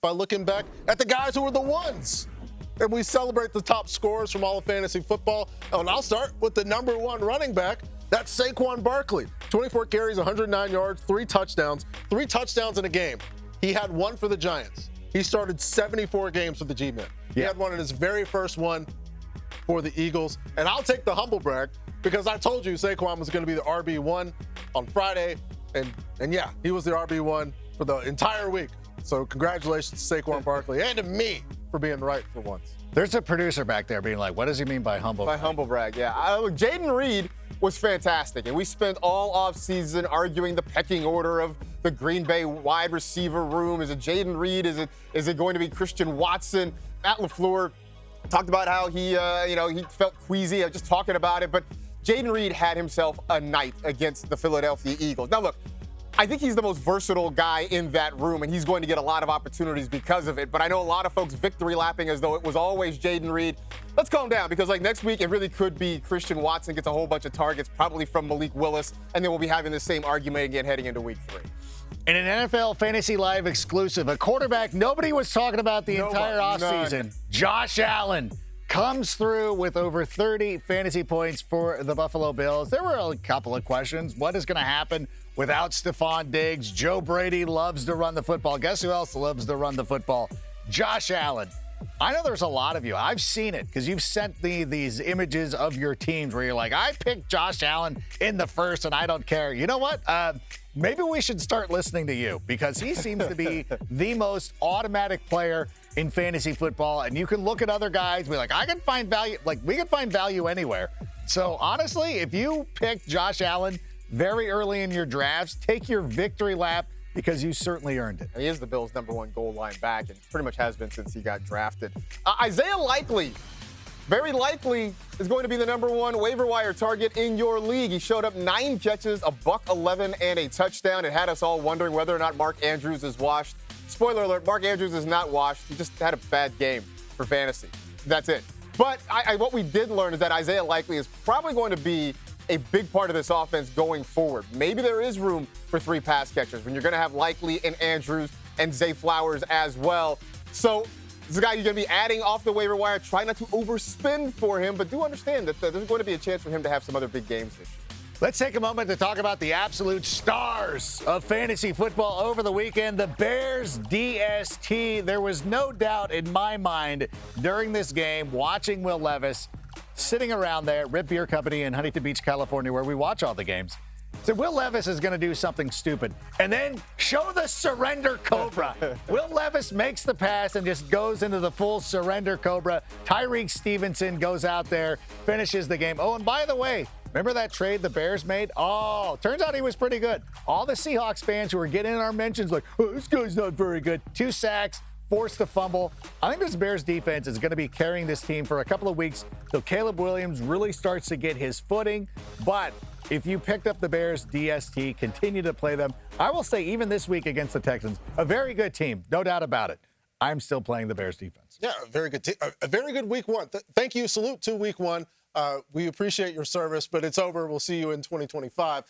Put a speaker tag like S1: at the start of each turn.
S1: by looking back at the guys who were the ones. And we celebrate the top scorers from all of fantasy football. And I'll start with the number one running back. That's Saquan Barkley. 24 carries, 109 yards, 3 touchdowns. 3 touchdowns in a game. He had one for the Giants. He started 74 games with the G-Men. He had one in his very first one for the Eagles. And I'll take the humble brag because I told you Saquon was going to be the RB1 on Friday. And yeah, he was the RB1 for the entire week. So congratulations to Saquon Barkley and to me for being right for once.
S2: There's a producer back there being like, what does he mean by humble brag?
S3: By humble brag, yeah. Jaden Reed was fantastic, and we spent all offseason arguing the pecking order of the Green Bay wide receiver room. Is it Jaden Reed? Is it going to be Christian Watson? Matt LaFleur talked about how he felt queasy just talking about it, but Jaden Reed had himself a night against the Philadelphia Eagles. Now, look, I think he's the most versatile guy in that room, and he's going to get a lot of opportunities because of it. But I know a lot of folks victory lapping as though it was always Jaden Reed. Let's calm down because, next week, it really could be Christian Watson gets a whole bunch of targets, probably from Malik Willis, and then we'll be having the same argument again heading into week 3.
S2: In an NFL Fantasy Live exclusive, a quarterback nobody was talking about the entire offseason, Josh Allen, comes through with over 30 fantasy points for the Buffalo Bills. There were a couple of questions. What is going to happen without Stephon Diggs? Joe Brady loves to run the football. Guess who else loves to run the football? Josh Allen. I know there's a lot of you. I've seen it because you've sent me these images of your teams where you're like, I picked Josh Allen in the first and I don't care. You know what? Maybe we should start listening to you because he seems to be the most automatic player in fantasy football. And you can look at other guys and be like, I can find value. We can find value anywhere. So honestly, if you picked Josh Allen very early in your drafts, take your victory lap because you certainly earned it.
S3: He is the Bills' #1 goal line back and pretty much has been since he got drafted. Isaiah Likely, very likely, is going to be the #1 waiver wire target in your league. He showed up 9 catches, a $111, and a touchdown. It had us all wondering whether or not Mark Andrews is washed. Spoiler alert, Mark Andrews is not washed. He just had a bad game for fantasy. That's it. But what we did learn is that Isaiah Likely is probably going to be a big part of this offense going forward. Maybe there is room for 3 pass catchers when you're going to have Likely and Andrews and Zay Flowers as well. So this is a guy you're going to be adding off the waiver wire. Try not to overspend for him, but do understand that there's going to be a chance for him to have some other big games this year.
S2: Let's take a moment to talk about the absolute stars of fantasy football over the weekend, the Bears DST. There was no doubt in my mind during this game watching Will Levis sitting around there at Rip Beer Company in Huntington Beach, California, where we watch all the games. So Will Levis is going to do something stupid and then show the surrender cobra. Will Levis makes the pass and just goes into the full surrender cobra. Tyreek Stevenson goes out there, finishes the game. Oh, and by the way, remember that trade the Bears made? Oh, turns out he was pretty good. All the Seahawks fans who were getting in our mentions like, oh, this guy's not very good. 2 sacks, forced a fumble. I think this Bears defense is going to be carrying this team for a couple of weeks till Caleb Williams really starts to get his footing. But if you picked up the Bears DST, continue to play them. I will say even this week against the Texans, a very good team, no doubt about it. I'm still playing the Bears defense.
S1: Yeah, a very good team. A very good week 1. Thank you. Salute to week 1. We appreciate your service, but it's over. We'll see you in 2025.